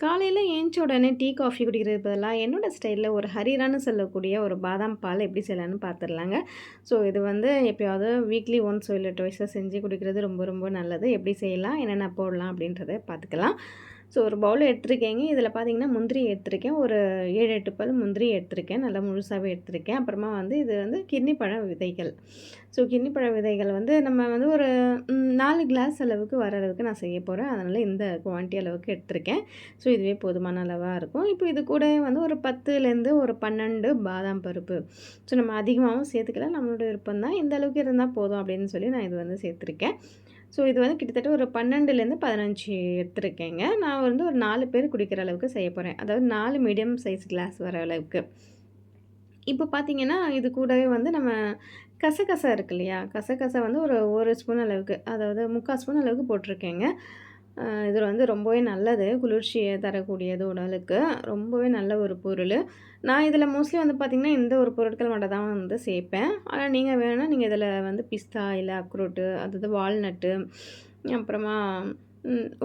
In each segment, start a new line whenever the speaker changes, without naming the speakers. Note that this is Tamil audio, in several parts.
காலையில ஏஞ்ச உடனே டீ, காஃபி குடிக்கிறதுக்கு பதிலா, என்னோட ஸ்டைல்ல ஒரு ஹரிரான்னு சொல்லக்கூடிய ஒரு பாதாம் பால் எப்படி செய்யலான்னு பார்த்துடலாங்க. ஸோ இது வந்து எப்பயாவது வீக்லி ஒன்ஸோ இல்ல ட்வைஸோ செஞ்சு குடிக்கிறது ரொம்ப ரொம்ப நல்லது. எப்படி செய்யலாம்? என்னென்ன போடலாம்? அப்படின்றத பார்த்துக்கலாம். ஸோ ஒரு பவுல் எடுத்துருக்கேங்க. இதில பார்த்தீங்கன்னா, முந்திரி எடுத்துருக்கேன். ஒரு 7, 8 பல் முந்திரி எடுத்துருக்கேன். நல்லா முழுசாவே எடுத்துருக்கேன். அப்புறமா வந்து இது வந்து கிர்னி பழ விதைகள். ஸோ கிர்னி பழ விதைகள் வந்து நம்ம வந்து ஒரு 4 கிளாஸ் அளவுக்கு வர அளவுக்கு நான் செய்ய போறேன். அதனால இந்த குவான்டிட்டி அளவுக்கு எடுத்துருக்கேன். ஸோ இதுவே போதுமான அளவா இருக்கும். இப்போ இது கூடவே வந்து ஒரு 10லேருந்து ஒரு 12 பாதாம் பருப்பு. ஸோ நம்ம அதிகமாகவும் சேர்த்துக்கலாம். நம்மளோட விருப்பம் தான். இந்த அளவுக்கு இருந்தா போதும் அப்படின்னு சொல்லி நான் இது வந்து சேர்த்துருக்கேன். ஸோ இது வந்து கிட்டத்தட்ட ஒரு 12லேருந்து 15 எடுத்துருக்கேங்க. நான் வந்து ஒரு 4 பேர் குடிக்கிற அளவுக்கு செய்ய போறேன். அதாவது 4 மீடியம் சைஸ் கிளாஸ் வர அளவுக்கு. இப்போ பார்த்தீங்கன்னா, இது கூடவே வந்து நம்ம கசகசா இருக்கு இல்லையா? கசகசா வந்து ஒரு 1 ஸ்பூன் அளவுக்கு, அதாவது 3/4 ஸ்பூன் அளவுக்கு போட்டிருக்கேங்க. இது வந்து ரொம்பவே நல்லது. குளிர்ச்சிய தரக்கூடியது உடலுக்கு. ரொம்பவே நல்ல ஒரு பொருளு. நான் இதில மோஸ்ட்லி வந்து பார்த்தீங்கன்னா, இந்த ஒரு பொருட்கள் மட்டும் தான் வந்து சேர்ப்பேன். ஆனா நீங்க வேணுனா நீங்க இதில வந்து பிஸ்தா, இல்ல அக்ரோட்டு, அதாவது வால்நட்டு, அப்புறமா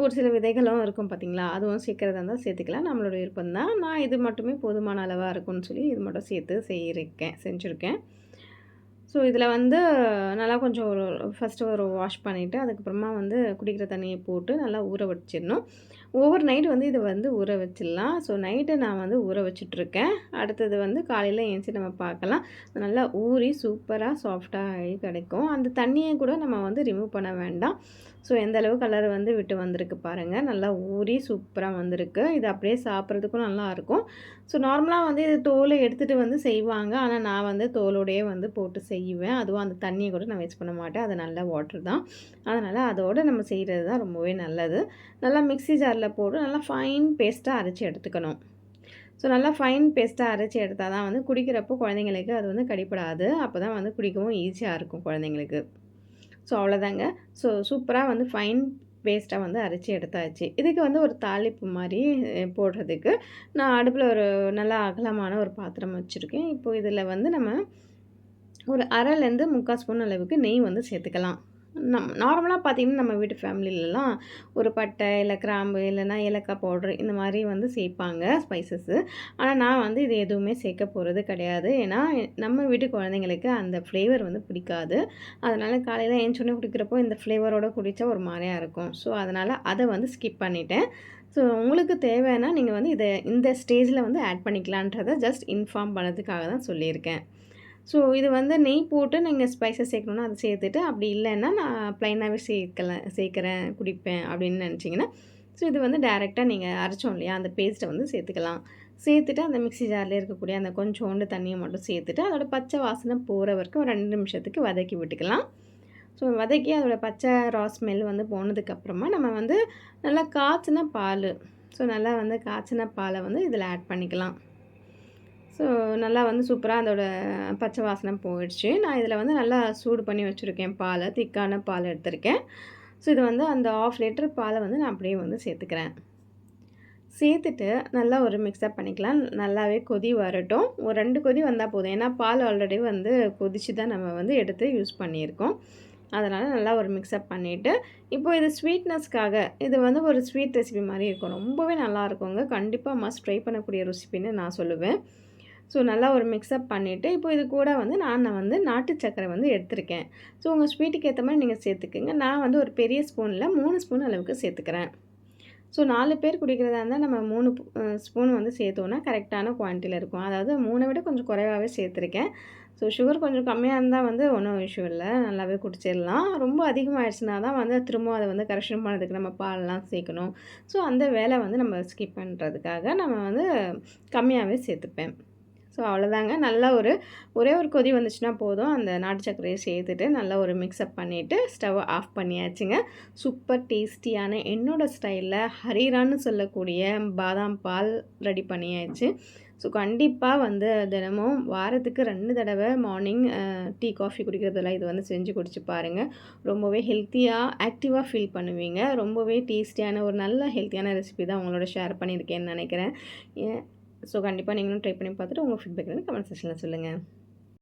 ஒரு சில விதைகளும் இருக்கும் பார்த்தீங்களா? அதுவும் சேர்க்கிறதா இருந்தா சேர்த்துக்கலாம். நம்மளோட விருப்பம் தான். நான் இது மட்டுமே போதுமான அளவா இருக்கும்னு சொல்லி இது மட்டும் சேர்த்து செஞ்சிருக்கேன். ஸோ இதில வந்து நல்லா கொஞ்சம் ஃபஸ்ட்டு ஒரு வாஷ் பண்ணிவிட்டு, அதுக்கப்புறமா வந்து குடிக்கிற தண்ணிய போட்டு நல்லா ஊற வச்சிடணும். ஓவர் நைட் வந்து இத வந்து ஊற வச்சிடலாம். ஸோ நைட்டு நான் வந்து ஊற வச்சுட்ருக்கேன். அடுத்தது வந்து காலையில எந்திச்சு நம்ம பார்க்கலாம். நல்லா ஊறி சூப்பரா சாஃப்ட்டா ஆகி கிடைக்கும். அந்த தண்ணிய கூட நம்ம வந்து ரிமூவ் பண்ண வேண்டாம். ஸோ எந்த அளவு கலர் வந்து விட்டு வந்திருக்கு பாருங்க. நல்லா ஊறி சூப்பரா வந்திருக்கு. இது அப்படியே சாப்பிட்றதுக்கும் நல்லாயிருக்கும். ஸோ நார்மலா வந்து இது தோல எடுத்துட்டு வந்து செய்வாங்க. ஆனா நான் வந்து தோலோடயே வந்து போட்டு செய்வேன். அதுவும் அந்த தண்ணிய கூட நான் வேஸ்ட் பண்ண மாட்டேன். அது நல்ல வாட்டர் தான். அதனால அதோட நம்ம செய்றது தான் ரொம்பவே நல்லது. நல்லா மிக்ஸி ஜார்ல போட்டு நல்லா ஃபைன் பேஸ்ட்டா அரைச்சு எடுத்துக்கணும். ஸோ நல்லா ஃபைன் பேஸ்ட்டா அரைச்சு எடுத்தா தான் வந்து குடிக்கிறப்போ குழந்தைங்களுக்கு அது வந்து கடிப்படாது. அப்பதான் வந்து குடிக்கவும் ஈஸியா இருக்கும் குழந்தைங்களுக்கு. ஸோ அவ்வளோதாங்க. ஸோ சூப்பரா வந்து ஃபைன் பேஸ்ட்டா வந்து அரைச்சு எடுத்தாச்சு. இதுக்கு வந்து ஒரு தாளிப்பு மாரி போடுறதுக்கு நான் அடுப்புல ஒரு நல்லா அகலமான ஒரு பாத்திரம் வச்சுருக்கேன். இப்போ இதில வந்து நம்ம ஒரு 1/2லேருந்து 3/4 ஸ்பூன் அளவுக்கு நெய் வந்து சேர்த்துக்கலாம். நார்மலா பார்த்தீங்கன்னா, நம்ம வீட்டு ஃபேமிலிலலாம் ஒரு பட்டை, இல்ல கிராம்பு, இல்லன்னா ஏலக்காய் பவுடர் இந்த மாரி வந்து சேர்ப்பாங்க ஸ்பைசஸு. ஆனா நான் வந்து இது எதுவுமே சேர்க்க போறது கிடையாது. ஏன்னா, நம்ம வீட்டு குழந்தைங்களுக்கு அந்த ஃப்ளேவர் வந்து பிடிக்காது. அதனால காலையில ஏந்திச்சோனே குடிக்கிறப்போ இந்த ஃப்ளேவரோட குடிச்சா ஒரு மாரியா இருக்கும். ஸோ, அதனால அத வந்து ஸ்கிப் பண்ணிட்டேன். ஸோ, உங்களுக்கு தேவைன்னா நீங்க வந்து இந்த ஸ்டேஜ்ல வந்து ஆட் பண்ணிக்கலான்றத ஜஸ்ட் இன்ஃபார்ம் பண்ணதுக்காக தான் சொல்லியிருக்கேன். ஸோ இது வந்து நெய் போட்டு நீங்க ஸ்பைசஸ் சேர்க்கணும்னா அத சேர்த்துட்டு, அப்படி இல்லன்னா நான் ப்ளைனாவே சேர்க்கிறேன், குடிப்பேன் அப்படின்னு நெனச்சிங்கன்னா, ஸோ இது வந்து டைரக்ட்டா நீங்க அரைச்சோம் இல்லையா, அந்த பேஸ்ட்ட வந்து சேர்த்துக்கலாம். சேர்த்துட்டு அந்த மிக்ஸி ஜார்லயே இருக்கக்கூடிய அந்த கொஞ்சோண்டு தண்ணிய மட்டும் சேர்த்துட்டு, அதோட பச்சை வாசனை போற வரைக்கும் ஒரு 2 நிமிஷத்துக்கு வதக்கி விட்டுக்கலாம். ஸோ வதக்கி அதோட பச்சை ஸ்மெல் வந்து போனதுக்கப்புறமா, நம்ம வந்து நல்லா காய்ச்சின பாலு, ஸோ நல்லா வந்து காய்ச்சின பால வந்து இதில ஆட் பண்ணிக்கலாம். ஸோ நல்லா வந்து சூப்பரா அதோட பச்சை வாசனை போயிடுச்சு. நான் இதில வந்து நல்லா சூடு பண்ணி வச்சுருக்கேன் பால. திக்கான பால் எடுத்திருக்கேன். ஸோ இது வந்து அந்த 1/2 லிட்டர் பால வந்து நான் அப்படியே வந்து சேர்த்துக்கிறேன். சேர்த்துட்டு நல்லா ஒரு மிக்ஸ்அப் பண்ணிக்கலாம். நல்லாவே கொதி வரட்டும். ஒரு 2 கொதி வந்தா போதும். ஏன்னா பால் ஆல்ரெடி வந்து கொதிச்சு தான் நம்ம வந்து எடுத்து யூஸ் பண்ணியிருக்கோம். அதனால நல்லா ஒரு மிக்ஸ்அப் பண்ணிவிட்டு, இப்போ இது ஸ்வீட்னஸ்க்காக இது வந்து ஒரு ஸ்வீட் ரெசிபி மாரி இருக்கும். ரொம்பவே நல்லாயிருக்குங்க. கண்டிப்பா மஸ்ட் ட்ரை பண்ணக்கூடிய ரெசிபின்னு நான் சொல்லுவேன். ஸோ நல்லா ஒரு மிக்ஸ்அப் பண்ணிவிட்டு, இப்போ இது கூட வந்து நான் வந்து நாட்டு சர்க்கரை வந்து எடுத்திருக்கேன். ஸோ உங்கள் ஸ்வீட்டுக்கு ஏத்த மாரி நீங்க சேர்த்துக்கங்க. நான் வந்து ஒரு பெரிய ஸ்பூன்ல 3 ஸ்பூன் அளவுக்கு சேர்த்துக்கிறேன். ஸோ 4 பேர் குடிக்கிறதா இருந்தா நம்ம 3 ஸ்பூன் வந்து சேர்த்தோம்னா கரெக்டான குவான்டிட்டில இருக்கும். அதாவது 3 விட கொஞ்சம் குறைவாவே சேர்த்துருக்கேன். ஸோ சுகர் கொஞ்சம் கம்மியா இருந்தா வந்து ஒண்ணும் இஷ்யூ இல்ல. நல்லாவே குடிச்சிடலாம். ரொம்ப அதிகமாயிடுச்சுனா தான் வந்து திரும்பவும் அத வந்து கரெக்ஷன் பண்ணதுக்கு நம்ம பால்லாம் சேர்க்கணும். ஸோ அந்த வேலை வந்து நம்ம ஸ்கிப் பண்றதுக்காக நம்ம வந்து கம்மியாவே சேர்த்துப்பேன். ஸோ அவ்வளோதாங்க. நல்லா ஒரே ஒரு கொதி வந்துச்சுன்னா போதும். அந்த நாட்டு சர்க்கரைய சேர்த்துட்டு நல்லா ஒரு மிக்ஸ்அப் பண்ணிவிட்டு ஸ்டவ் ஆஃப் பண்ணியாச்சுங்க. சூப்பர் டேஸ்டியான என்னோட ஸ்டைல்ல ஹரீரான்னு சொல்லக்கூடிய பாதாம் பால் ரெடி பண்ணியாச்சு. ஸோ கண்டிப்பா வந்து தினமும் வாரத்துக்கு 2 தடவ மார்னிங் டீ, காஃபி குடிக்கிறதுக்கு பதிலா இது வந்து செஞ்சு குடிச்சு பாருங்க. ரொம்பவே ஹெல்த்தியா, ஆக்டிவா ஃபீல் பண்ணுவீங்க. ரொம்பவே டேஸ்டியான ஒரு நல்ல ஹெல்த்தியான ரெசிபி தான் உங்களோட ஷேர் பண்ணியிருக்கேன்னு நெனைக்கிறேன். ஸோ கண்டிப்பா நீங்களும் ட்ரை பண்ணி பார்த்துட்டு உங்க ஃபீட்பேக் வந்து கமெண்ட் செக்ஷன்ல சொல்லுங்க.